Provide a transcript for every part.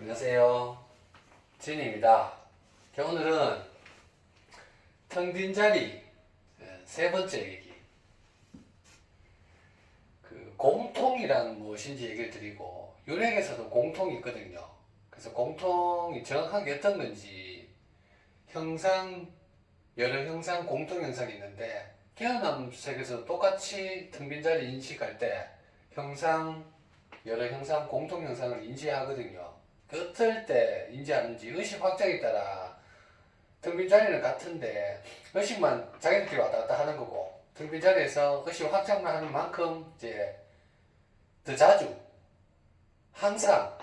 안녕하세요. 진입니다. 오늘은 텅 빈 자리 세 번째 얘기. 공통이란 무엇인지 얘기를 드리고, 윤핵에서도 공통이 있거든요. 그래서 공통이 정확하게 어떤 건지, 여러 형상, 공통 형상이 있는데, 깨어남책에서 똑같이 텅 빈 자리 인식할 때, 여러 형상, 공통 형상을 인지하거든요. 어떨 때 인지하는지 의식 확장에 따라 텅 빈 자리는 같은데 의식만 자기들끼리 왔다 갔다 하는 거고, 텅 빈 자리에서 의식 확장만 하는 만큼 이제 더 자주 항상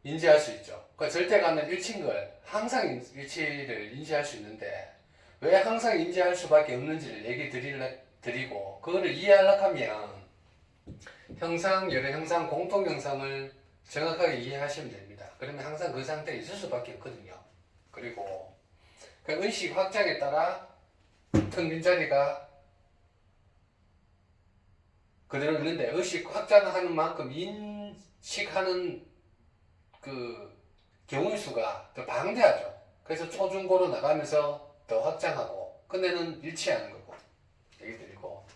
인지할 수 있죠. 그러니까 절대감은 일치인 걸 항상 일치를 인지할 수 있는데, 왜 항상 인지할 수밖에 없는지를 얘기 드리고, 그거를 이해하려고 하면 여러 형상, 공통 형상을 정확하게 이해하시면 됩니다. 그러면 항상 그 상태에 있을 수밖에 없거든요. 그리고 그 의식 확장에 따라 텅 빈 자리가 그대로 있는데, 의식 확장하는 만큼 인식하는 그 경우의 수가 더 방대하죠. 그래서 초중고로 나가면서 더 확장하고 끝내는 일치하는 거고 얘기 드리고,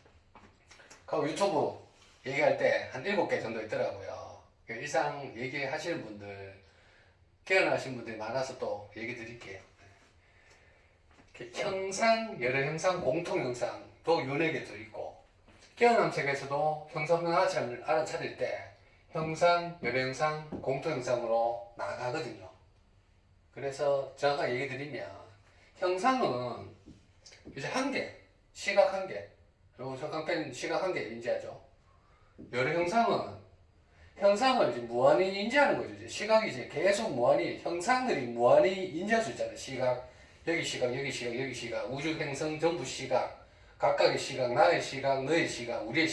그 유튜브 얘기할 때 한 7개 정도 있더라고요. 일상 얘기하시는 분들, 깨어나신 분들이 많아서 또 얘기 드릴게요. 여러 형상, 공통 형상도 윤회계 들어있고, 깨어남 책에서도 형상을 알아차릴 때 여러 형상, 공통 형상으로 나가거든요. 그래서 정확하게 얘기 드리면, 형상은 이제 시각 한 개, 그리고 적강펜 시각 한 개 인지하죠. 여러 형상을 이제 무한히 인지하는 거죠. 이제 시각이 이제 계속 형상들이 무한히 인지할 수 있잖아요. 여기 시각, 여기 시각, 여기 시각, 우주 행성 전부 시각, 각각의 시각, 나의 시각, 너의 시각, 우리의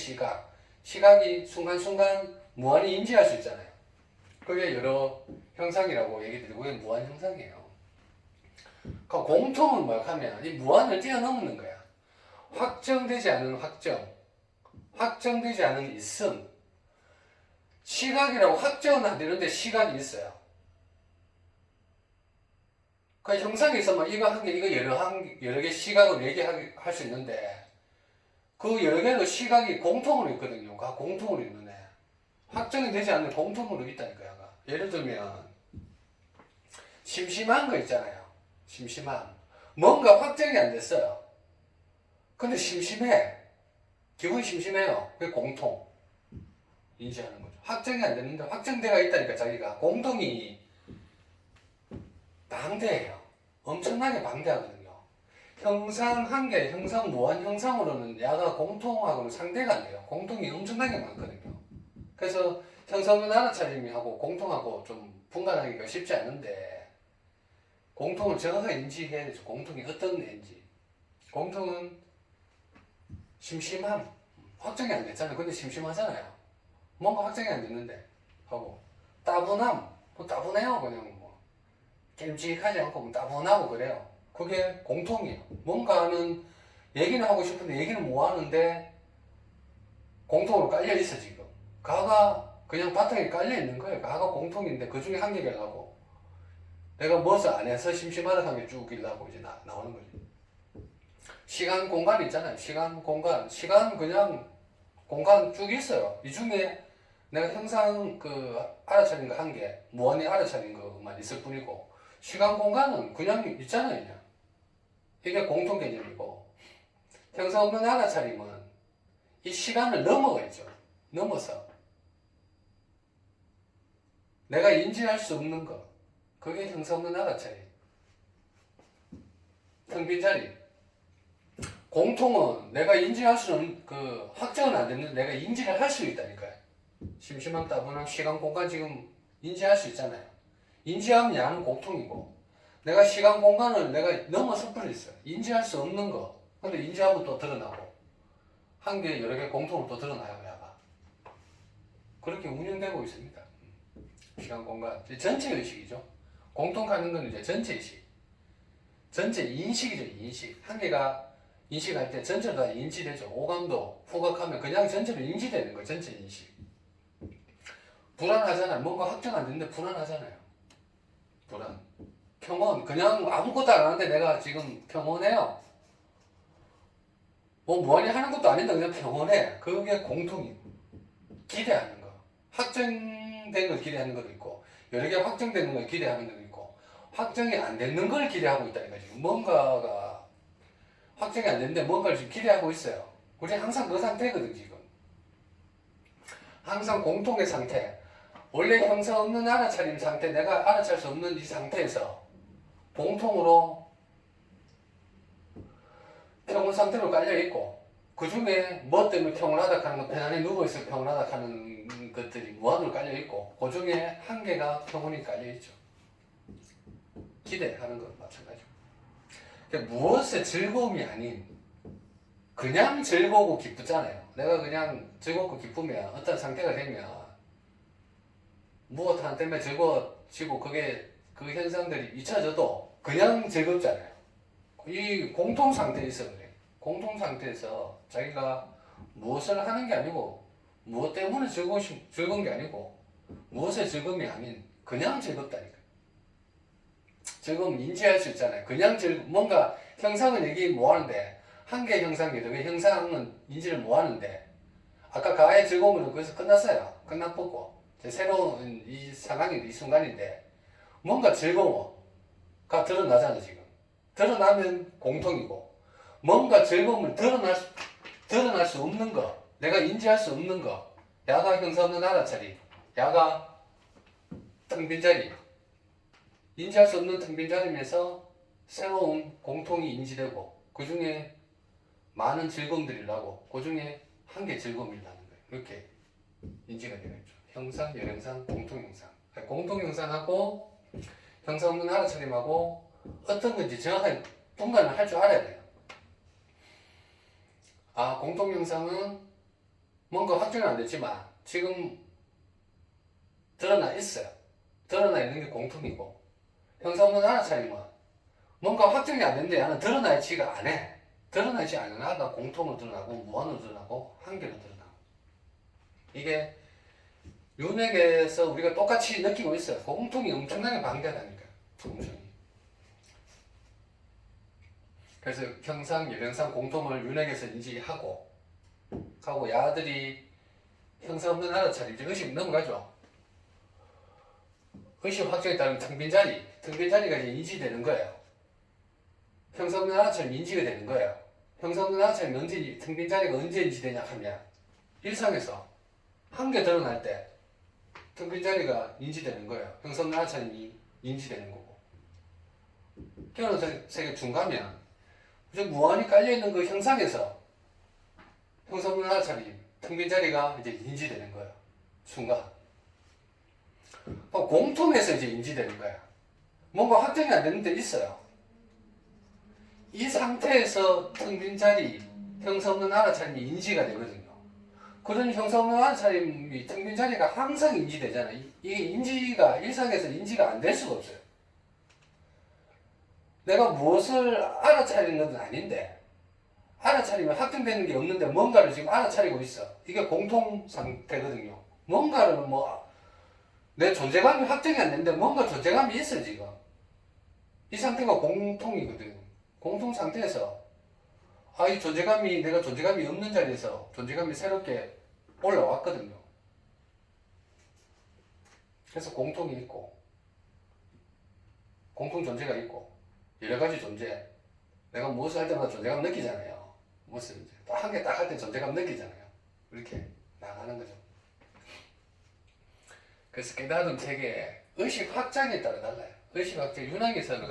시각이 순간순간 무한히 인지할 수 있잖아요. 그게 여러 형상이라고 얘기 드리고, 그게 무한 형상이에요. 그러니까 공통은 뭐냐면 이 무한을 뛰어넘는 거야. 확정되지 않은 확정되지 않은 있음. 시각이라고 확정은 안 되는데 시각이 있어요. 그 형상이 있으면 이거 한 개, 이거 여러 개 시각을 얘기할 수 있는데, 그 여러 개의 시각이 공통으로 있거든요. 공통으로 있는 애. 확정이 되지 않는 공통으로 있다니까요. 예를 들면, 심심한 거 있잖아요. 뭔가 확정이 안 됐어요. 근데 기분이 심심해요. 그게 공통. 인지하는 거죠. 확정이 안 됐는데 확정돼가 있다니까. 자기가 공통이 방대해요. 엄청나게 방대하거든요. 형상 한 개, 형상 무한 형상으로는 야가 공통하고는 상대가 안 돼요. 공통이 엄청나게 많거든요. 그래서 형상은 알아차림하고 공통하고 좀 분간하기가 쉽지 않은데, 공통을 정확하게 인지해야 되죠. 공통이 어떤 애인지. 공통은 심심함. 확정이 안 됐잖아요. 근데 심심하잖아요. 뭔가 확정이 안 됐는데 하고, 따분함. 따분해요. 그냥 낌직하지 않고 따분하고 그래요. 그게 공통이에요. 뭔가는 얘기는 하고 싶은데 얘기는 못 하는데 공통으로 깔려 있어 지금. 가가 그냥 바닥에 깔려 있는 거예요. 가가 공통인데 그 중에 한 개를 하고, 내가 무엇을 안 해서 심심하다 하는 게 쭉 일하고 이제 나오는 거지. 시간 공간 있잖아요. 시간 그냥 공간 쭉 있어요. 이 중에 내가 형상 알아차린 거 한 개, 무한히 알아차린 것만 있을 뿐이고, 시간 공간은 그냥 있잖아요. 그냥. 이게 공통 개념이고, 형상 없는 알아차림은 이 시간을 넘어가 있죠. 넘어서 내가 인지할 수 없는 거, 그게 형상 없는 알아차림. 텅 빈 자리. 공통은 내가 인지할 수 없는, 확정은 안 됐는데 내가 인지를 할 수 있다니까요. 심심함, 따분함, 시간, 공간 지금 인지할 수 있잖아요. 인지하면 야는 공통이고, 내가 시간, 공간을 내가 넘어서 버렸어요. 인지할 수 없는 거. 근데 인지하면 또 드러나고, 한 개, 여러 개 공통으로 또 드러나요, 야가. 그렇게 운영되고 있습니다. 시간, 공간. 전체 의식이죠. 공통하는 건 이제 전체 의식. 전체 인식이죠, 인식. 한 개가 인식할 때 전체로 다 인지되죠. 오감도 후각하면 그냥 전체로 인지되는 거예요, 전체 인식. 불안하잖아요. 뭔가 확정 안 됐는데 불안하잖아요. 불안. 평온. 그냥 아무것도 안 하는데 내가 지금 평온해요. 뭐 뭐하니 하는 것도 아닌데 그냥 평온해. 그게 공통이. 기대하는 거. 확정된 걸 기대하는 것도 있고 여러 개 확정되는 걸 기대하는 것도 있고 확정이 안 되는 걸 기대하고 있다니까 지금. 뭔가가 확정이 안 됐는데 뭔가를 지금 기대하고 있어요. 우리 항상 그 상태거든 지금. 항상 공통의 상태. 원래 형상 없는 알아차림 상태, 내가 알아차릴 수 없는 이 상태에서 공통으로 평온 상태로 깔려있고 그 중에 뭐 때문에 평온하다 하는 거, 편안히 누워있어 평온하다 하는 것들이 무한으로 깔려있고 그 중에 한 개가 평온이 깔려있죠. 기대하는 것 마찬가지고. 그러니까 무엇의 즐거움이 아닌 그냥 즐거우고 기쁘잖아요. 내가 그냥 즐겁고 기쁘면 어떤 상태가 되면 무엇 하나 때문에 즐거워지고 그게 그 현상들이 잊혀져도 그냥 즐겁잖아요. 이 공통 상태에 있어 그래. 공통 상태에서 자기가 무엇을 하는 게 아니고 무엇 때문에 즐거운 게 아니고 무엇의 즐거움이 아닌 그냥 즐겁다니까. 즐거움 인지할 수 있잖아요. 그냥 뭔가 형상은 얘기 뭐 하는데 한 개의 형상이 왜 형상은 인지를 뭐 하는데 아까 가의 즐거움은 거기서 끝났어요. 끝났고 새로운 이 상황인데 이 순간인데 뭔가 즐거워가 드러나잖아 지금. 드러나면 공통이고 뭔가 즐거움을 드러날 수 없는 거, 내가 인지할 수 없는 거, 야가 형사 없는 알아차림, 야가 텅 빈 자리, 인지할 수 없는 텅 빈 자리면서 새로운 공통이 인지되고 그 중에 많은 즐거움들이 나고 그 중에 한 개 즐거움이 나는 거예요. 이렇게 인지가 되겠죠. 형상, 열형상, 공통형상. 공통형상하고 형상 없는 알아차림하고 어떤 건지 정확하게 분간을 할 줄 알아야 돼요. 아, 공통형상은 뭔가 확정이 안 됐지만 지금 드러나 있어요. 드러나 있는 게 공통이고 형상 없는 알아차림은 뭔가 확정이 안 됐는데 나는 드러나 있지가 않아. 드러나 있지 않은 하나가 공통으로 드러나고 무한으로 드러나고 한계로 드러나고 이게 윤핵에서 우리가 똑같이 느끼고 있어요. 공통이 엄청나게 방대하다니까. 공통이. 그래서 형상, 열형상 공통을 윤핵에서 인지하고 하고 야들이 형상 없는 알아차림 이제 의식 넘어가죠. 의식 확정에 따른 텅 빈 자리가 이제 인지되는 거예요. 형상 없는 알아차림 인지가 되는 거예요. 형상 없는 알아차림 언제 텅 빈 자리가 언제 인지되냐 하면 일상에서 한 개 드러날 때 텅 빈 자리가 인지되는 거예요. 형상 없는 알아차림이 인지되는 거고 깨어난 세계 중가면 이제 무한히 깔려있는 그 형상에서 형상 없는 알아차림 텅 빈 자리가 이제 인지되는 거예요. 순간 공통에서 이제 인지되는 거야. 뭔가 확정이 안 됐는데 있어요. 이 상태에서 텅 빈 자리, 형상 없는 알아차림이 인지가 되거든요. 그런 형상 없는 알아차림이 텅 빈 자리가 항상 인지되잖아요. 이게 인지가 일상에서 인지가 안 될 수가 없어요. 내가 무엇을 알아차리는 건 아닌데 알아차리면 확정되는 게 없는데 뭔가를 지금 알아차리고 있어. 이게 공통 상태거든요. 뭔가를 내 존재감이 확정이 안 됐는데 뭔가 존재감이 있어 지금. 이 상태가 공통이거든. 공통 상태에서 이 존재감이 내가 존재감이 없는 자리에서 존재감이 새롭게 올라왔거든요. 그래서 공통이 있고 공통 존재가 있고 여러 가지 존재. 내가 무엇을 할 때마다 존재감 느끼잖아요. 무엇을 이제 한 개 딱 할 때 존재감 느끼잖아요. 이렇게 나가는 거죠. 그래서 깨달음 세계 의식 확장에 따라 달라요. 의식 확장 윤학에서는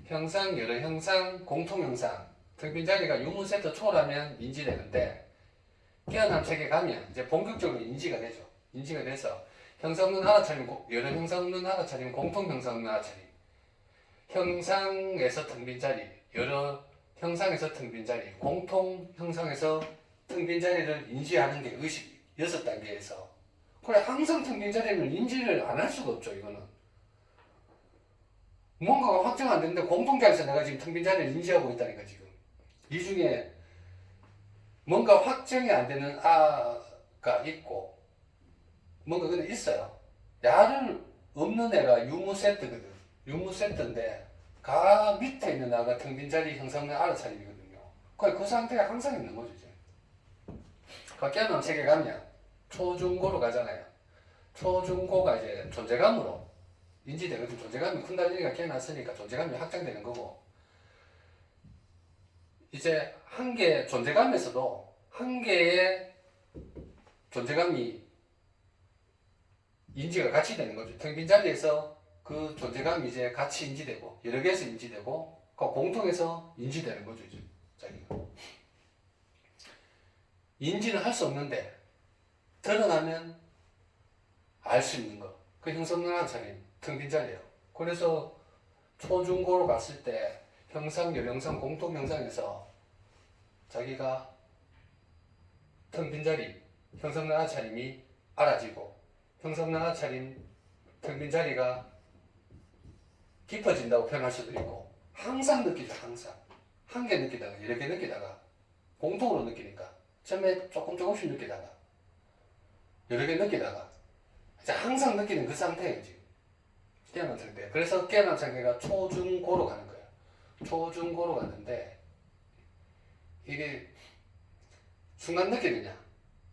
형상, 여러 형상, 공통 형상, 텅 빈 자리가 유무 세트 초월하면 인지되는데 깨어남 세계 가면 이제 본격적으로 인지가 되죠. 인지가 돼서 형상 없는 알아차림, 여러 형상 없는 알아차림, 공통 형상 없는 알아차림. 형상에서 텅 빈 자리, 여러 형상에서 텅 빈 자리, 공통 형상에서 텅 빈 자리를 인지하는 게 의식 6단계에서 그래 항상 텅 빈 자리를 인지를 안 할 수가 없죠. 이거는 뭔가가 확정 안 됐는데 공통자리에서 내가 지금 텅 빈 자리를 인지하고 있다니까 지금. 이 중에 뭔가 확정이 안 되는 아가 있고 뭔가 근데 있어요. 야를 없는 애가 유무 세트거든. 유무 세트인데 가 밑에 있는 나가 텅빈 자리 형성된 알아차림이거든요. 그 상태에 항상 있는 거죠. 이제. 깨어난 책에 가면 초중고로 가잖아요. 초중고가 이제 존재감으로 인지되거든. 존재감이 쿤달리니가 깨어났으니까 존재감이 확장되는 거고, 이제 한 개 존재감에서도 한 개의 존재감이 인지가 같이 되는 거죠. 텅 빈 자리에서 그 존재감이 이제 같이 인지되고 여러 개에서 인지되고 그 공통해서 인지되는 거죠. 이제 자기가 인지는 할 수 없는데 드러나면 알 수 있는 거. 그 형성능한 자리 텅 빈 자리예요. 그래서 초중고로 갔을 때 형상, 여명상, 공통 형상에서 자기가 텅 빈 자리, 형성능한 차림이 알아지고 형성능한 차림, 텅 빈 자리가 깊어진다고 표현할 수도 있고, 항상 느끼죠. 항상 한 개 느끼다가 여러 개 느끼다가 공통으로 느끼니까 처음에 조금씩 느끼다가 여러 개 느끼다가 이제 항상 느끼는 그 상태예요. 지금 깨어난 상태. 그래서 깨어난 상태가 초중고로 가는 거예요. 초중고로 갔는데 이게 순간 느끼느냐,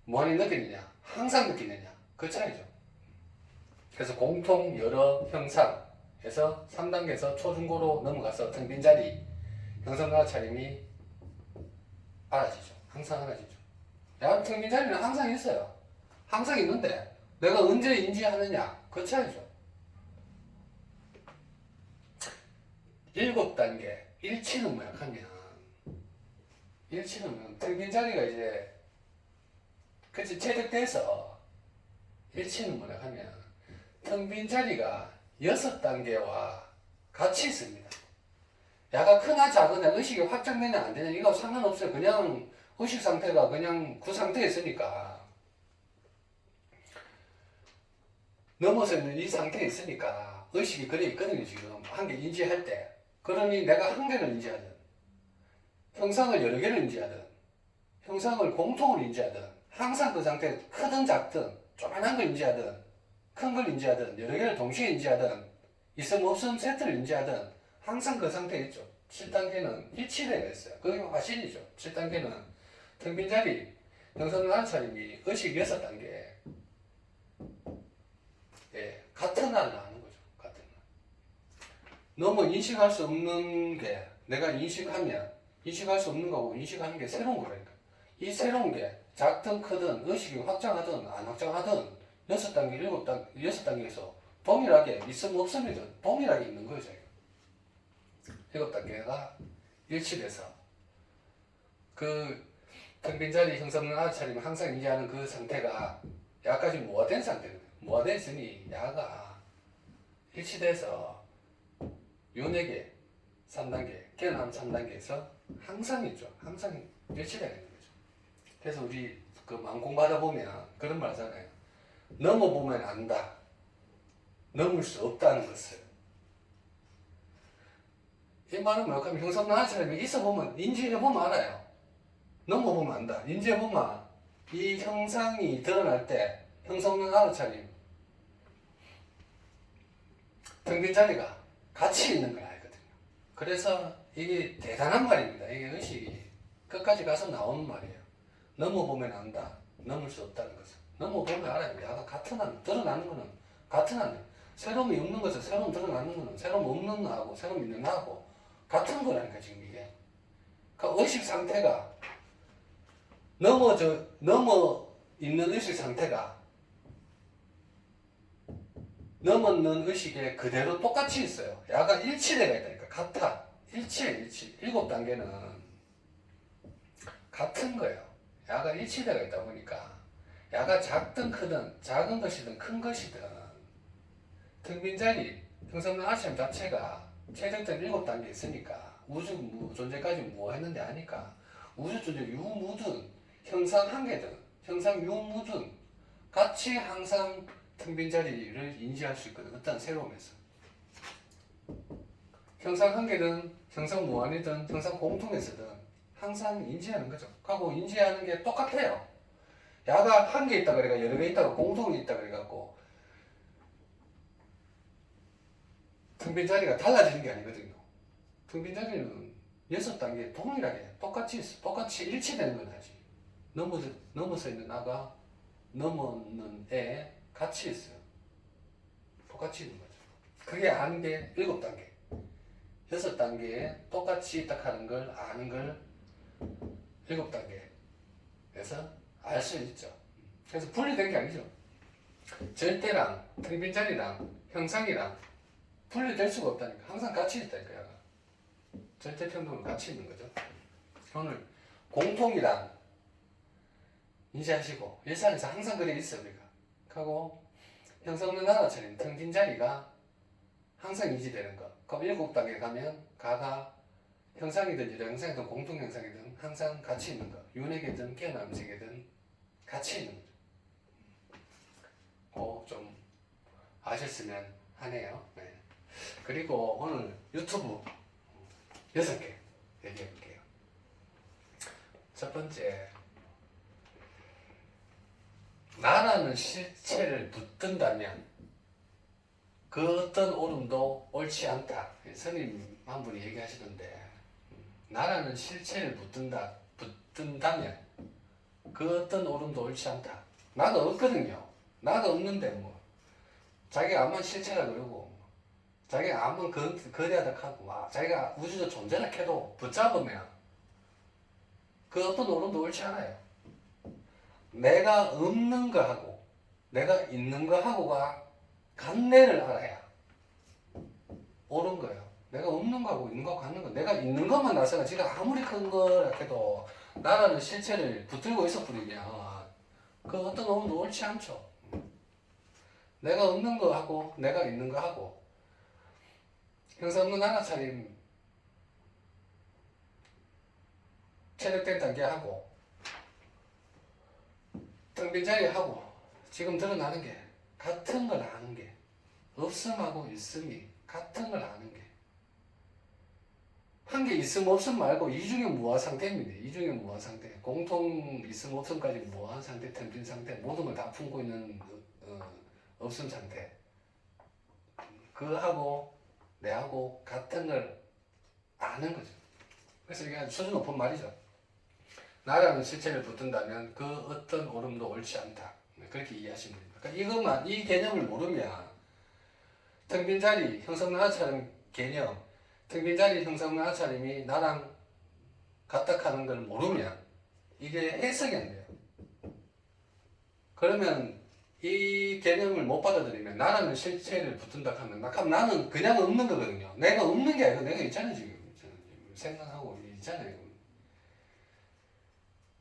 무한히 느끼느냐, 항상 느끼느냐, 그 차이죠. 그래서 공통 여러 형상에서 3단계에서 초중고로 넘어가서 텅 빈 자리 형성과 차림이 알아지죠. 항상 알아지죠. 야, 텅 빈 자리는 항상 있어요. 항상 있는데 내가 언제 인지하느냐, 그 차이죠. 7단계 일치는 뭐야 하면, 일치는 텅 빈 자리가 이제 그치 체득돼서, 일치는 뭐냐 하면 텅 빈 자리가 6단계와 같이 있습니다. 야가 크나 작으나 의식이 확장되냐 안 되냐 이거 상관없어요. 그냥 의식 상태가 그냥 그 상태에 있으니까, 넘어서 있는 이 상태에 있으니까 의식이 그래 있거든요. 지금 한 개 인지할 때. 그러니 내가 한 개를 인지하든 형상을 여러 개를 인지하든 형상을 공통으로 인지하든 항상 그 상태에 크든 작든 조그만한 걸 인지하든 큰 걸 인지하든 여러 개를 동시에 인지하든 있음 없음 세트를 인지하든 항상 그 상태에 있죠. 7단계는 일치되어 있어요. 그게 화신이죠. 7단계는 텅 빈 자리 형성을 하는 차림이 의식 6단계 같은 날을 하는 거죠. 같은 날. 너무 인식할 수 없는 게 내가 인식할 수 없는 거고 인식하는 게 새로운 거라니까. 이 새로운 게 작든 크든 의식이 확장하든 안 확장하든 6단계, 7단계, 6단계에서 동일하게 있음 없음이든 동일하게 있는 거예요. 저희가. 7단계가 일치돼서 그 텅 빈 자리 형성을 하는 차림을 항상 인지하는 그 상태가 야까지 모아된 상태거든요. 모아됐으니 야가 일치돼서 요네개 3단계, 깨어남 3단계에서 항상 있죠. 항상 일치되는 거죠. 그래서 우리 그 망공받아 보면 그런 말 하잖아요. 넘어보면 안다. 넘을 수 없다는 것을. 이 말은 뭐냐면 형성나는 사람이 있어보면, 인지해보면 알아요. 넘어보면 안다. 인지해보면 이 형상이 드러날 때 형성나는 차림 텅 빈 자리가 같이 있는 걸 알거든요. 그래서 이게 대단한 말입니다. 이게 의식이 끝까지 가서 나오는 말이에요. 넘어보면 안다. 넘을 수 없다는 것은. 넘어보면 알아요. 야가 같은 한, 드러나는 거는 같은 한, 새로움이 없는 것은 새로움 드러나는 거는 새로움 없는 나하고 새로움 있는 나하고 같은 거라니까 지금 이게. 그러니까 의식 상태가 넘어 있는 의식 상태가 넘었는 의식에 그대로 똑같이 있어요. 야가 일치되어 있다니까. 같아. 일치. 7단계는 같은 거예요. 야가 일치되어 있다 보니까 야가 작든 크든 작은 것이든 큰 것이든 텅 빈 자리 형성된 아침 자체가 최적된 7단계에 있으니까 우주 존재까지 뭐 했는데 아니까 우주 존재 유무든 형상 한 개든 형상 유무든 같이 항상 텅 빈 자리를 인지할 수 있거든. 어떤 새로움에서 형상 한 개든 형상 무한이든 형상 공통에서든 항상 인지하는 거죠. 하고 인지하는 게 똑같아요. 야가 한 개 있다 그래가 여러 개 있다가 공통이 있다 그래갖고 텅 빈 자리가 달라지는 게 아니거든요. 텅 빈 자리는 6단계 동일하게 똑같이 있어. 똑같이 일치되는 건 하지. 넘어서 있는 나가 넘어는 애 같이 있어요. 똑같이 있는 거죠. 그게 아는 게 7단계. 6단계에 똑같이 딱 하는 걸 아는 걸 7단계에서 알 수 있죠. 그래서 분리된 게 아니죠. 절대랑 텅 빈 자리랑 형상이랑 분리될 수가 없다니까. 항상 같이 있다니까요. 절대 평등은 같이 있는 거죠. 오늘 공통이란 인지하시고 일상에서 항상 그래 있어 우리가. 하고 형상 없는 나라처럼 텅 빈 자리가 항상 유지되는 거. 그럼 7단계 가면 가가 형상이든 유형상이든 공통형상이든 항상 같이 있는 거. 윤회계든 깨어나는 세계든 같이 있는 거죠. 좀 아셨으면 하네요. 네. 그리고 오늘 유튜브 6개 얘기해 볼게요. 첫 번째, 나라는 실체를 붙든다면 그 어떤 오름도 옳지 않다. 스님 한 분이 얘기하시던데, 나라는 실체를 붙든다면 그 어떤 오름도 옳지 않다. 나도 없거든요. 나도 없는데 뭐 자기가 암만 실체라 그러고 자기가 암만 거대하다 하고 자기가 우주적 존재라 해도 붙잡으면 그 어떤 오름도 옳지 않아요. 내가 없는 거하고 내가 있는 거하고가 관례를 알아야 옳은 거예요. 내가 없는 거하고 있는 거하고 같는 거. 내가 있는 것만 나서가 지가 아무리 큰 거라 해도 나라는 실체를 붙들고 있어 버리면 그 어떤 오름도 옳지 않죠. 내가 없는 거하고 내가 있는 거하고 형상 없는 하나차림 체력된 단계하고 텅 빈 자리하고 지금 드러나는 게 같은 걸 아는 게 없음하고 있음이 같은 걸 아는 게 한 개 있음 없음 말고 이중의 무한 상태입니다. 이중의 무한 상태. 공통 있음 없음까지 무한 상태, 텅 빈 상태 모든 걸 다 품고 있는 없음 상태. 그하고 내하고 같은 걸 아는 거죠. 그래서 이게 아주 수준 높은 말이죠. 나라는 실체를 붙든다면 그 어떤 오름도 옳지 않다. 그렇게 이해하시면 됩니다. 그러니까 이것만, 이 개념을 모르면 텅 빈 자리, 형성문 하차림 개념, 텅 빈 자리, 형성문 하차림이 나랑 같다 하는 걸 모르면 이게 해석이 안 돼요. 그러면 이 개념을 못 받아들이면 나라는 실체를 붙든다 하면 나는 그냥 없는 거거든요. 내가 없는 게 아니고 내가 있잖아요. 지금 생각하고 있잖아요.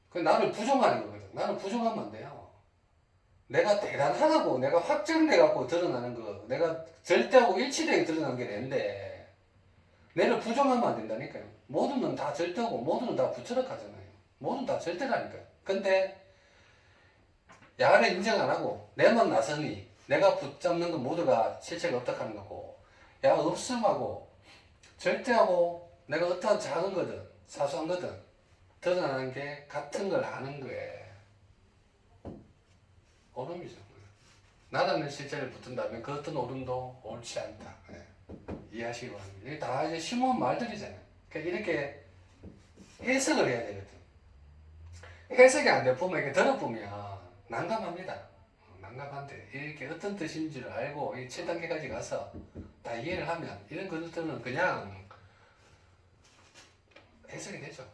그 나를 부정하는 거거든. 나를 부정하면 안 돼요. 내가 대단하다고 내가 확정돼 갖고 드러나는 거, 내가 절대하고 일치되게 드러나는 게 내인데 내를 부정하면 안 된다니까요. 모든 건 다 절대고 모든 건 다 부처락하잖아요. 모든 다 절대라니까요. 근데 야를 인정 안 하고 내만 나서니 내가 붙잡는 건 모두가 실체가 없다 하는 거고, 야 없음하고 절대하고 내가 어떠한 작은 거든 사소한 거든 드러나는 게 같은 걸 아는 거예요. 오름이죠. 나라는 실체를 붙은다면 그 어떤 오름도 옳지 않다. 네. 이해하시기 바랍니다. 이게 다 이제 심오한 말들이잖아요. 그러니까 이렇게 해석을 해야 되거든. 해석이 안 되면 이렇게 들어보면 난감합니다. 난감한데 이렇게 어떤 뜻인지를 알고 이 7단계까지 가서 다 이해를 하면 이런 것들은 그냥 해석이 되죠.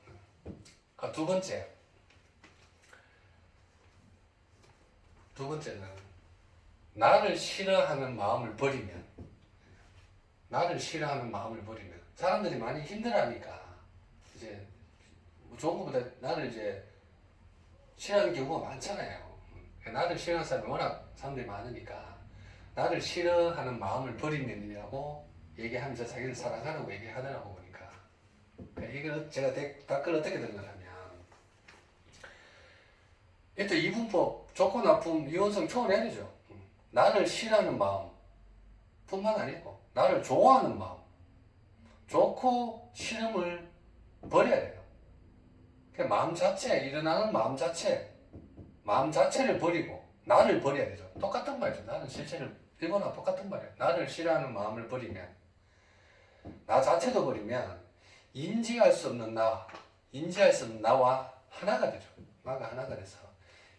두 번째는 나를 싫어하는 마음을 버리면, 사람들이 많이 힘들어하니까 이제 좋은 것보다 나를 이제 싫어하는 경우가 많잖아요. 나를 싫어하는 사람이 워낙 사람들이 많으니까 나를 싫어하는 마음을 버리면이라고 얘기하면서 자기를 사랑하라고 얘기하더라고 보니까. 이걸 제가 댓글 어떻게 들었냐면, 일단 이분법 좋고 나쁨 이원성 초월해야 되죠. 나를 싫어하는 마음 뿐만 아니고 나를 좋아하는 마음, 좋고 싫음을 버려야 돼요. 마음 자체, 일어나는 마음 자체를 버리고 나를 버려야 되죠. 똑같은 말이죠. 나는 실체를 일본하고 똑같은 말이에요. 나를 싫어하는 마음을 버리면 나 자체도 버리면 인지할 수 없는 나와 하나가 되죠. 나가 하나가 돼서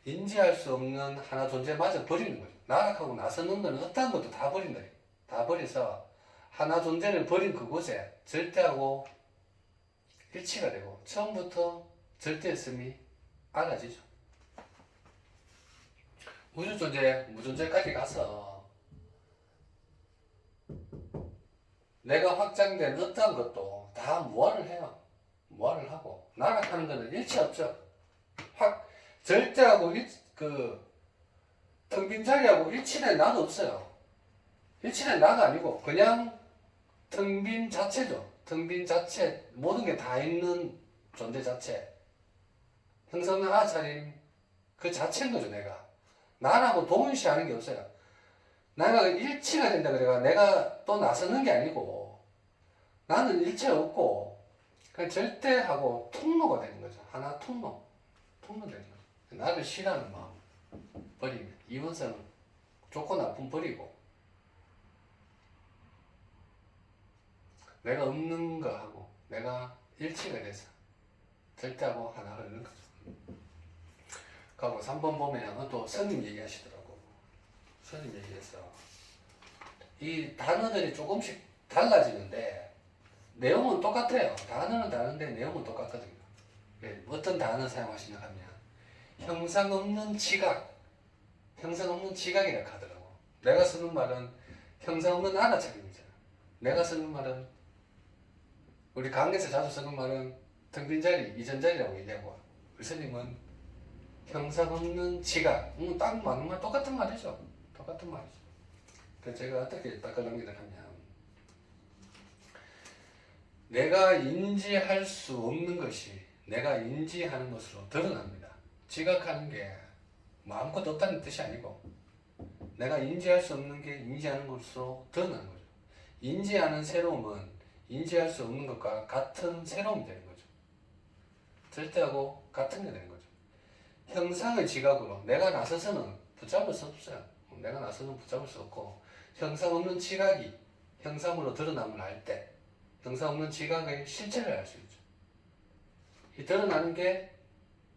인지할 수 없는 하나 존재마저 버리는 거죠. 나락하고 나서는 거는 어떠한 것도 다 버린다. 다 버려서 하나 존재를 버린 그곳에 절대하고 일치가 되고 처음부터 절대였음이 알아지죠. 우주 존재, 무존재까지 가서 내가 확장된 어떠한 것도 다 무한을 해요. 무한을 하고 나락하는 거는 일치 없죠. 절대하고 텅 빈 자리하고 일치된 나도 없어요. 일치된 나가 아니고 그냥 텅 빈 자체죠. 텅 빈 자체, 모든 게 다 있는 존재 자체. 형성은 아차림 그 자체인 거죠. 내가 나라고 동일시하는 게 없어요. 내가 일치가 된다 그래가 내가 또 나서는 게 아니고 나는 일체 없고 그냥 절대하고 통로가 되는 거죠. 하나 통로 되는 거죠. 나를 싫어하는 마음 버리면 이원성은 좋고 나쁨 버리고 내가 없는 거 하고 내가 일치가 돼서 절대하고 하나 흐르는 거죠. 그리고 3번 보면 또 스님 얘기하시더라고. 스님 얘기해서 이 단어들이 조금씩 달라지는데 내용은 똑같아요. 단어는 다른데 내용은 똑같거든요. 어떤 단어 사용하시냐 하면 형상 없는 지각, 형상 없는 지각이라고 하더라고. 내가 쓰는 말은 형상 없는 알아차림이잖아. 내가 쓰는 말은 우리 강에서 자주 쓰는 말은 텅 빈 자리, 이전 자리라고 얘기하고 우리 스님은 형상 없는 지각, 딱 맞는 말 똑같은 말이죠. 똑같은 말이죠. 그래서 제가 어떻게 닦아넘기를 하면 내가 인지할 수 없는 것이 내가 인지하는 것으로 드러납니다. 지각하는 게 아무것도 없다는 뜻이 아니고 내가 인지할 수 없는 게 인지하는 것으로 드러나는 거죠. 인지하는 새로움은 인지할 수 없는 것과 같은 새로움이 되는 거죠. 절대하고 같은 게 되는 거죠. 형상의 지각으로 내가 나서서는 붙잡을 수 없어요. 내가 나서는 붙잡을 수 없고 형상 없는 지각이 형상으로 드러남을 알 때 형상 없는 지각의 실체를 알 수 있죠. 이 드러나는 게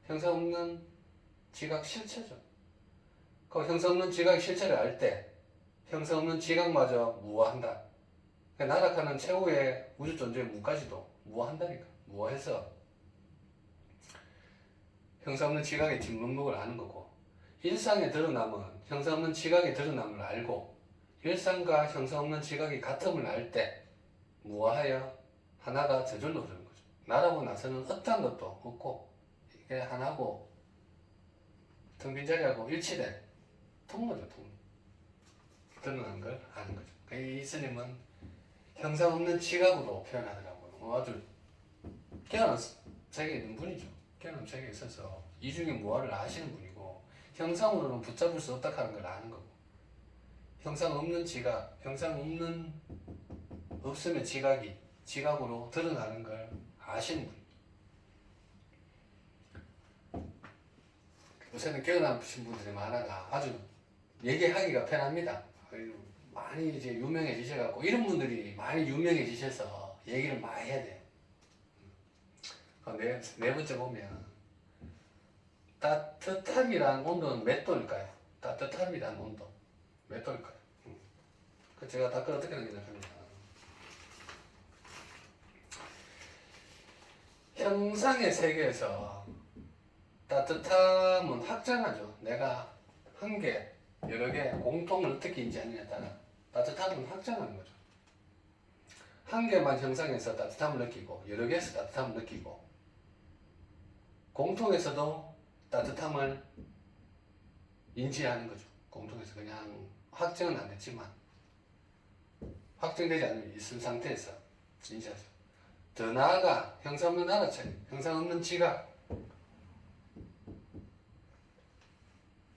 형상 없는 지각 실체죠. 그 형상 없는 지각의 실체를 알 때 형상 없는 지각마저 무어한다. 나락하는 최후의 우주 존재의 무까지도 무어한다니까. 무어해서 형상 없는 지각의 뒷목록을 아는 거고 일상에 드러남은 형상 없는 지각의 드러남을 알고 일상과 형상 없는 지각이 같음을 알 때 무어하여 하나가 저절로 되는 거죠. 나라고 나서는 어떠한 것도 없고 이게 하나고 텅 빈 자리하고 일치된 통로죠. 통로. 드러나는 걸 아는 거죠. 이 스님은 형상 없는 지각으로 표현하더라고요. 아주 깨어난 세계에 있는 분이죠. 깨어난 세계에 있어서 이중의 무아를 아시는 분이고 형상으로는 붙잡을 수 없다 하는 걸 아는 거고 형상 없는 지각, 형상 없는 없으면 지각이 지각으로 드러나는 걸 아시는 분입니다. 요새는 깨어나신 분들이 많아가 아주 얘기하기가 편합니다. 많이 이제 유명해지셔갖고 이런 분들이 많이 유명해지셔서 얘기를 많이 해야 돼요. 네 번째 보면 따뜻함이란 온도는 몇 도일까요? 따뜻함이란 온도 몇 도일까요? 그 제가 답글 어떻게 남기냐면 형상의 세계에서 따뜻함은 확장하죠. 내가 한 개, 여러 개 공통을 어떻게 인지하느냐에 따라 따뜻함은 확장하는 거죠. 한 개만 형상에서 따뜻함을 느끼고 여러 개에서 따뜻함을 느끼고 공통에서도 따뜻함을 인지하는 거죠. 공통에서 그냥 확정은 안 됐지만 확정되지 않은 있은 상태에서 인지하죠. 더 나아가 형상 없는 알아차림, 형상 없는 지각,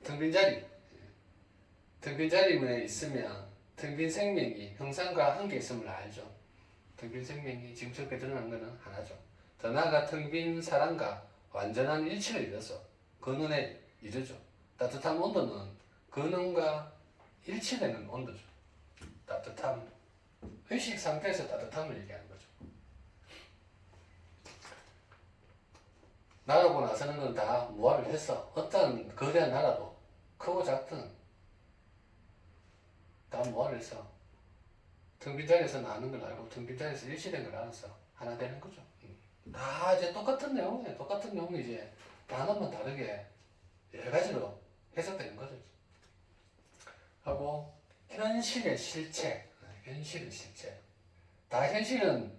텅 빈 자리, 텅 빈 자리에 있으면 텅 빈 생명이 형상과 함께 있음을 알죠. 텅 빈 생명이 지금 저렇게 드러나는 것은 하나죠. 더 나아가 텅 빈 사랑과 완전한 일치를 이뤄서 그 눈에 이르죠. 따뜻한 온도는 그 눈과 일치되는 온도죠. 따뜻함의 의식 상태에서 따뜻함을 얘기하는 거죠. 나라고 나서는 건 다 무화를 했어. 어떤 거대한 나라도 크고 작든 다 무화를 했어. 텅 빈 자리에서 나는 걸 알고 텅 빈 자리에서 일치된 걸 알았어. 하나 되는 거죠. 다 이제 똑같은 내용이에요. 똑같은 내용이 이제 단어만 다르게 여러 가지로 해석되는 거죠. 하고 현실의 실체, 현실의 실체. 다 현실은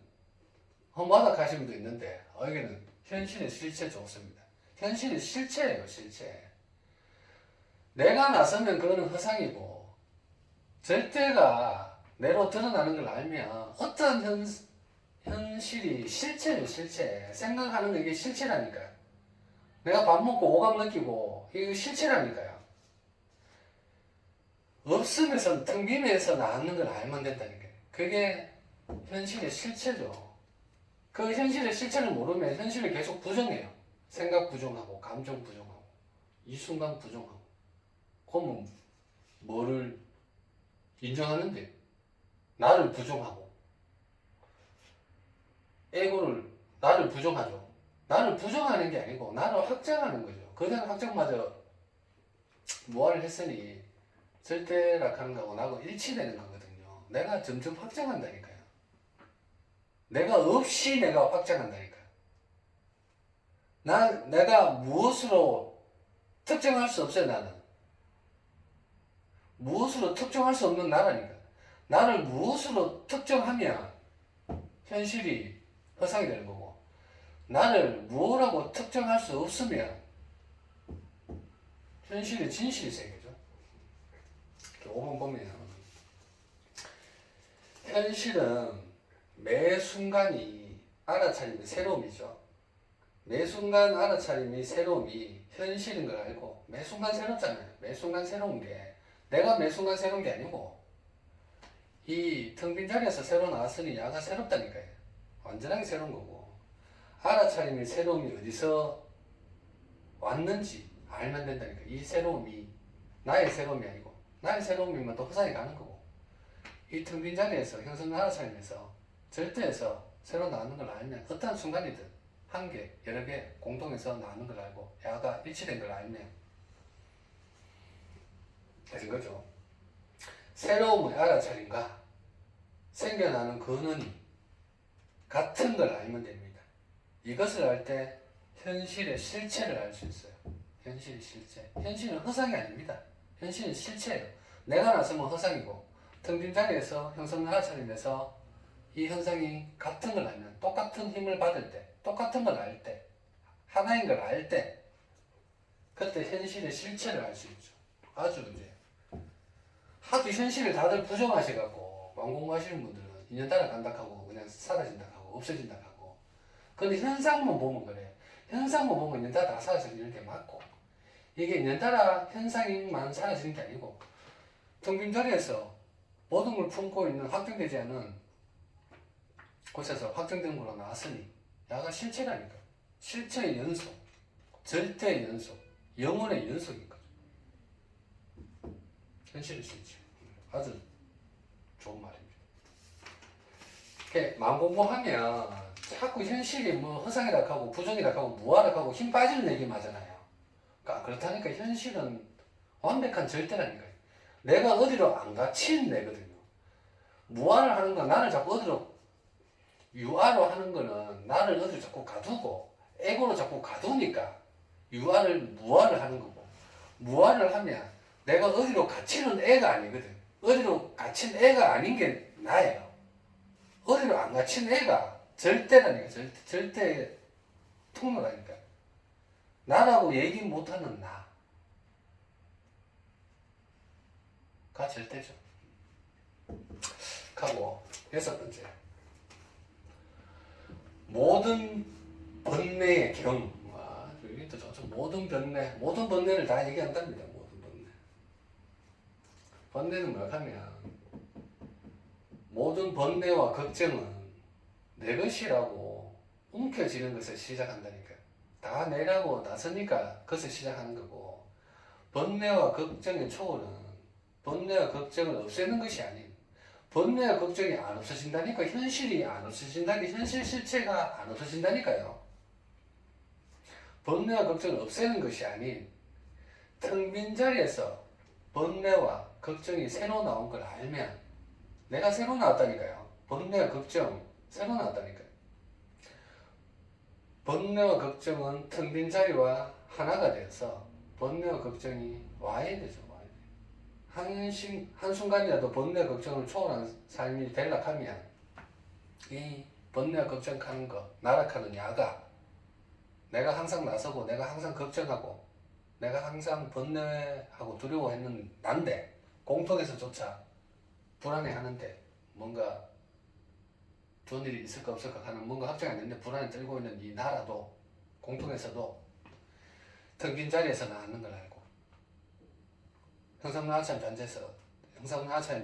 허무하다 하시는 분도 있는데 여기는 현실의 실체 좋습니다. 현실의 실체예요, 실체. 내가 나서면 그거는 허상이고 절대가 내로 드러나는 걸 알면 어떤 현실이 실체예요, 실체. 생각하는 거 이게 실체라니까요. 내가 밥 먹고 오감 느끼고 이게 실체라니까요. 없음에서 텅 빔에서 나는 걸 알면 된다니까요. 그게 현실의 실체죠. 그 현실의 실체를 모르면 현실을 계속 부정해요. 생각 부정하고 감정 부정하고 이 순간 부정하고. 그러면 뭐를 인정하는데? 나를 부정하고 에고를 나를 부정하죠. 나를 부정하는 게 아니고 나를 확장하는 거죠. 그대로 확장마저 무화를 했으니 절대락하는 거하고 나하고 일치되는 거거든요. 내가 점점 확장한다니까요. 내가 없이 내가 확장한다니까요. 내가 무엇으로 특정할 수 없어요, 나는. 무엇으로 특정할 수 없는 나라니까. 나를 무엇으로 특정하면 현실이 허상이 되는 거고, 나를 무엇라고 특정할 수 없으면 현실의 진실이 생기죠. 5번 보면 현실은 매 순간이 알아차림의 새로움이죠. 매 순간 알아차림의 새로움이 현실인 걸 알고 매 순간 새롭잖아요. 매 순간 새로운 게 내가 매 순간 새로운 게 아니고 이 텅 빈 자리에서 새로 나왔으니 야가 새롭다니까요. 완전하게 새로운 거고 알아차림의 새로움이 어디서 왔는지 알면 된다니까. 이 새로움이 나의 새로움이 아니고 나의 새로움이면 또 허상이 가는 거고 이 텅 빈 자리에서 형성 알아차림에서 절대에서 새로 나오는 걸 알면 어떠한 순간이든 한 개, 여러 개 공동해서 나오는 걸 알고 야가 일치된 걸 알면 되는 거죠. 새로움의 알아차림과 생겨나는 근원이 같은 걸 알면 됩니다. 이것을 알 때 현실의 실체를 알 수 있어요. 현실의 실체. 현실은 허상이 아닙니다. 현실은 실체예요. 내가 나서면 허상이고 텅 빈 자리에서 형성 알아차림에서 이 현상이 같은 걸 알면 똑같은 힘을 받을 때 똑같은 걸 알 때 하나인 걸 알 때 그때 현실의 실체를 알 수 있죠. 아주 이제 하도 현실을 다들 부정하셔갖고 왕공하시는 분들은 인연 따라 간다 하고 그냥 사라진다 하고 없어진다 하고 근데 현상만 보면 그래. 현상만 보면 인연 따라 다 사라지는 게 맞고 이게 인연 따라 현상만 사라지는 게 아니고 텅 빈 자리에서 모든 걸 품고 있는 확정되지 않은 곳에서 확정된 걸로 나왔으니 야가 실체라니까. 실체의 연속, 절대의 연속, 영혼의 연속인 거죠. 현실의 실체. 아주 좋은 말입니다. 이렇게 마음공부하면 자꾸 현실이 뭐 허상이라 하고 부정이라 하고 무아라 하고 힘 빠지는 얘기만 하잖아요. 그러니까 그렇다니까 현실은 완벽한 절대라니까요. 내가 어디로 안 갇힌 내거든요. 무아를 하는 건 나를 자꾸 어디로 유아로 하는 거는 나를 어디로 자꾸 가두고 에고로 자꾸 가두니까 유아를 무아를 하는 거고 무아를 하면 내가 어디로 갇히는 애가 아니거든. 어디로 갇힌 애가 아닌 게 나예요. 어디로 안 갇힌 애가 절대라니까. 절대 통로라니까. 나라고 얘기 못하는 나가 절대죠. 하고 6번째 모든 번뇌의 경. 여기도 모든 번뇌를 다 얘기한답니다. 모든 번뇌. 번뇌는 뭐야 하면 모든 번뇌와 걱정은 내 것이라고 움켜쥐는 것을 시작한다니까. 다 내라고 나서니까 그것을 시작하는 거고 번뇌와 걱정의 초월은 번뇌와 걱정을 없애는 것이 아닌 번뇌와 걱정이 안 없어진다니까. 현실이 안 없어진다니까. 현실 실체가 안 없어진다니까요. 번뇌와 걱정을 없애는 것이 아닌 텅 빈 자리에서 번뇌와 걱정이 새로 나온 걸 알면, 내가 새로 나왔다니까요. 번뇌와 걱정 새로 나왔다니까요. 번뇌와 걱정은 텅 빈 자리와 하나가 되어서 번뇌와 걱정이 와야 되죠. 한순간이라도 번뇌와 걱정을 초월한 삶이 되려고 하면 이 번뇌와 걱정하는 거, 나락하는 야가, 내가 항상 나서고 내가 항상 걱정하고 내가 항상 번뇌하고 두려워했는 난데, 공통에서조차 불안해하는데, 뭔가 좋은 일이 있을까 없을까 하는 뭔가 확정이 안 되는데 불안에 떨고 있는 이 나라도, 공통에서도 텅 빈 자리에서 나왔는 걸 알고, 형상나처럼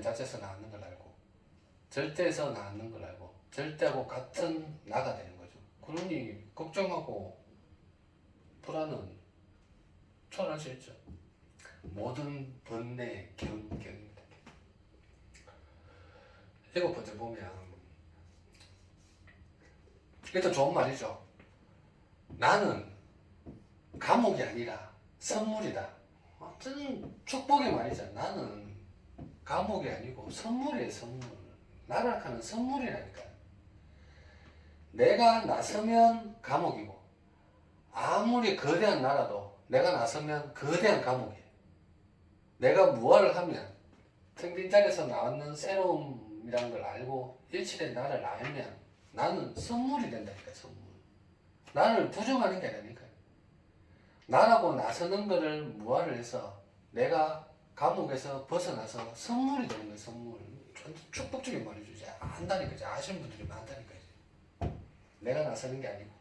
자체에서 나왔는 걸 알고, 절대에서 나왔는 걸 알고, 절대하고 같은 나가 되는 거죠. 그러니 걱정하고 불안은 초월할 수 있죠. 모든 번뇌의 경입니다. 7번째 보면, 이것도 좋은 말이죠. 나는 감옥이 아니라 선물이다. 완전 축복의 말이잖아. 나는 감옥이 아니고 선물이에요, 선물. 나락하는 선물이라니까. 내가 나서면 감옥이고, 아무리 거대한 나라도 내가 나서면 거대한 감옥이에요. 내가 무엇을 하면, 텅 빈 자리에서 나왔는 새로움이란 걸 알고 일치된 나를 알면 나는 선물이 된다니까, 선물. 나를 부정하는 게 아니니까. 나라고 나서는 거를 무화를 해서 내가 감옥에서 벗어나서 선물이 되는 거야, 선물. 축복적인 말이죠. 이제 안다니까, 이제 아시는 분들이 많다니까. 이제. 내가 나서는 게 아니고,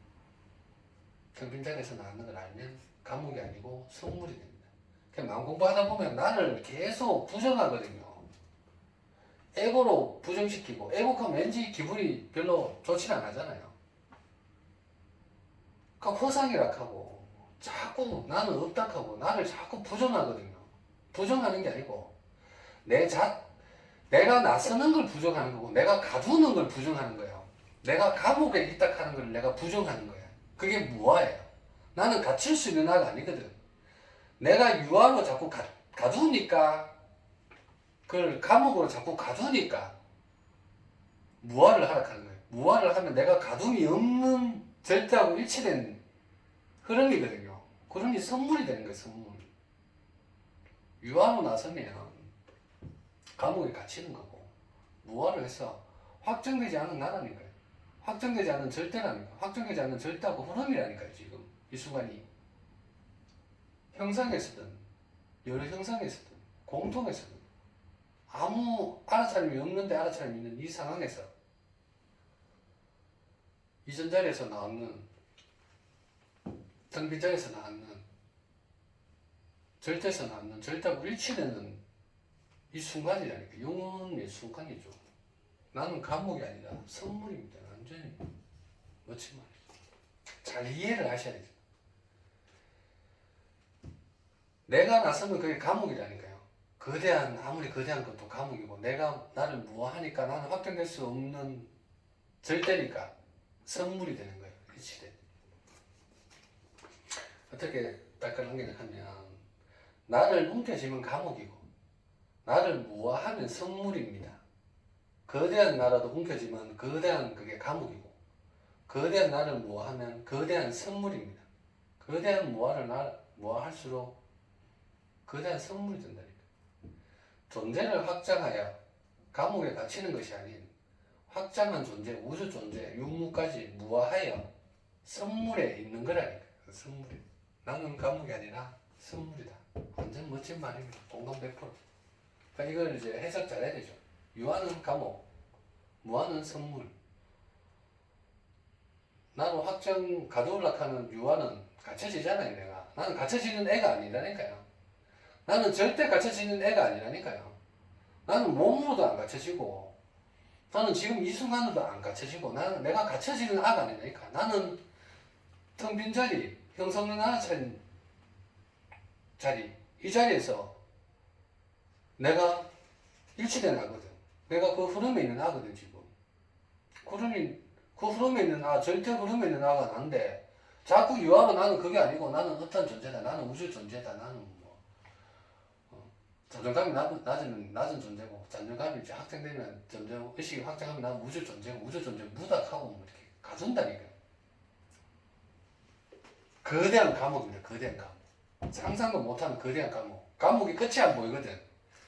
텅 빈 자리에서 나왔는 걸 알면 감옥이 아니고 선물이 됩니다. 그냥 마음 공부하다 보면 나를 계속 부정하거든요. 에고로 부정시키고, 에고하면 왠지 기분이 별로 좋지 않아잖아요. 그러니까 허상이라고 자꾸 나는 없다하고 나를 자꾸 부정하거든요. 부정하는 게 아니고 내가 나서는 걸 부정하는 거고, 내가 가두는 걸 부정하는 거예요. 내가 감옥에 있다 하는 걸 내가 부정하는 거야. 그게 무아예요. 나는 갇힐 수 있는 나가 아니거든. 내가 유아로 자꾸 가두니까, 그걸 감옥으로 자꾸 가두니까 무아를 하라 하는 거예요. 무아를 하면 내가 가둠이 없는 절대하고 일치된 흐름이거든요. 그러니 선물이 되는 거예요, 선물. 유아로 나서면 감옥에 갇히는 거고, 무아를 해서 확정되지 않은 나라니까요. 확정되지 않은 절대라니까. 확정되지 않은 절대하고 흐름이라니까요, 지금. 이 순간이. 형상에서든, 여러 형상에서든, 공통에서든, 아무 알아차림이 없는데 알아차림이 있는 이 상황에서, 이전 자리에서 나왔는, 텅 빈 자리에서 나왔는, 절대에서 나왔는, 절대하고 일치되는 이 순간이라니까. 영혼의 순간이죠. 나는 감옥이 아니라 선물입니다. 완전히 멋진 말이죠. 잘 이해를 하셔야 되죠. 내가 나서면 그게 감옥이라니까요. 아무리 거대한 것도 감옥이고, 내가 나를 무아하니까 나는 확정될 수 없는 절대니까 선물이 되는 거예요. 일치돼. 어떻게 따끈하게 하면, 나를 움켜쥐면 감옥이고, 나를 무아하면 선물입니다. 거대한 나라도 움켜쥐면 거대한 그게 감옥이고, 거대한 나를 무아하면 거대한 선물입니다. 거대한 무아할수록 거대한 선물이 된다니까. 존재를 확장하여 감옥에 갇히는 것이 아닌, 확장한 존재, 우주 존재, 육무까지 무아하여 선물에 있는 거라니까. 그 선물이. 나는 감옥이 아니라 선물이다. 완전 멋진 말입니다. 공감 100%. 그러니까 이걸 이제 해석 잘해야 되죠. 유아는 감옥, 무아는 선물. 나는 확정 가두려고 하는 유아는 갇혀지잖아요, 내가. 나는 갇혀지는 애가 아니라니까요. 나는 절대 갇혀지는 애가 아니라니까요. 나는 몸으로도 안 갇혀지고, 나는 지금 이 순간으로도 안 갇혀지고, 내가 갇혀지는 아가 아니라니까. 나는 텅 빈 자리, 형성는 하나 차린 자리, 이 자리에서 내가 일치된 아거든. 내가 그 흐름에 있는 아거든 지금. 그 흐름에 있는 아, 절대 흐름에 있는 아가 난데 자꾸 유아가 나는 그게 아니고 나는 어떤 존재다. 나는 우주 존재다. 나는 뭐 자존감이 낮은 존재고 자존감이 이제 확장되면 점점 의식이 확장하면 나는 우주 존재고 우주 존재 무닥하고 뭐 이렇게 가둔다니까. 거대한 감옥입니다. 거대한 감옥. 상상도 못하는 거대한 감옥. 감옥이 끝이 안 보이거든.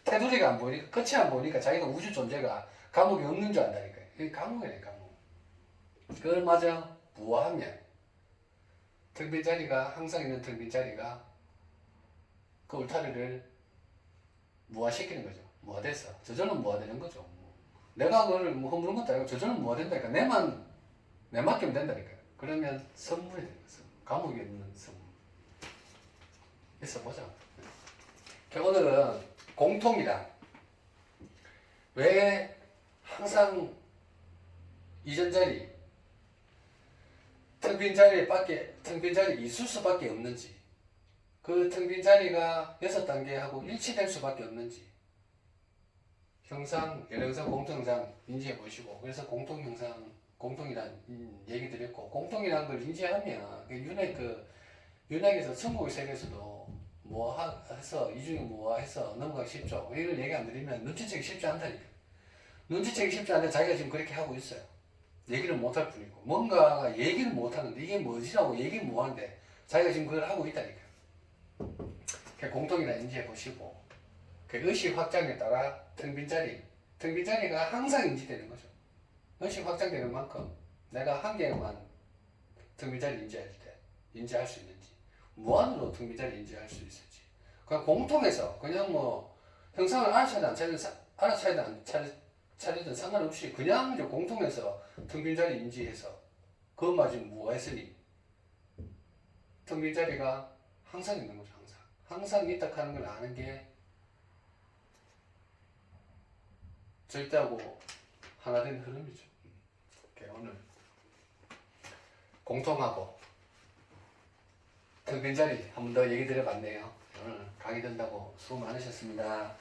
테두리가 안 보이니까 끝이 안 보이니까 자기가 우주 존재가 감옥이 없는 줄 안다니까. 이게 감옥이네 감옥. 그걸 맞아 무화하면 텅 빈 자리가 항상 있는 텅 빈 자리가 그 울타리를 무화시키는 거죠. 무화돼서 저절로 무화되는 거죠. 내가 그걸 뭐 허무는 것도 아니고 저절로 무화된다니까. 내 맡기면 된다니까. 그러면 선물이 되는 거죠. 감옥이 없는 선물. 있어 보자. 오늘은 공통이란 왜 항상 이전 자리 텅 빈 자리 있을 수밖에 없는지, 그 텅 빈 자리가 6단계하고 일치될 수밖에 없는지, 형상, 여형상, 공통형상 인지해 보시고, 그래서 공통이란 얘기 드렸고, 공통이라는 걸 인지하면, 윤회에서 천국의 세계에서도 해서, 이중에 해서 넘어가기 쉽죠. 이걸 얘기 안 드리면 눈치채기 쉽지 않다니까. 눈치채기 쉽지 않은데 자기가 지금 그렇게 하고 있어요. 얘기를 못할 뿐이고 뭔가가 얘기를 못하는데 이게 뭐지라고 얘기를 못하는데 자기가 지금 그걸 하고 있다니까. 공통이라 인지해 보시고 그 의식 확장에 따라 텅 빈 자리가 항상 인지되는 거죠. 의식 확장되는 만큼 내가 한 개만 텅 빈 자리 인지할 수 있는지, 무한으로 텅 빈 자리 인지할 수 있을지, 그냥 공통해서 그냥 뭐 형상을 알아차리든 안 차리든 상관없이 그냥 이제 공통해서 텅 빈 자리 인지해서 그것만 지금 무화했으니 텅 빈 자리가 항상 있는 거죠. 항상 있다 하는 걸 아는 게 절대하고 하나 된 흐름이죠. 오늘 공통하고 텅 빈 자리 한 번 더 얘기 드려봤네요. 오늘 강의 된다고 수고 많으셨습니다.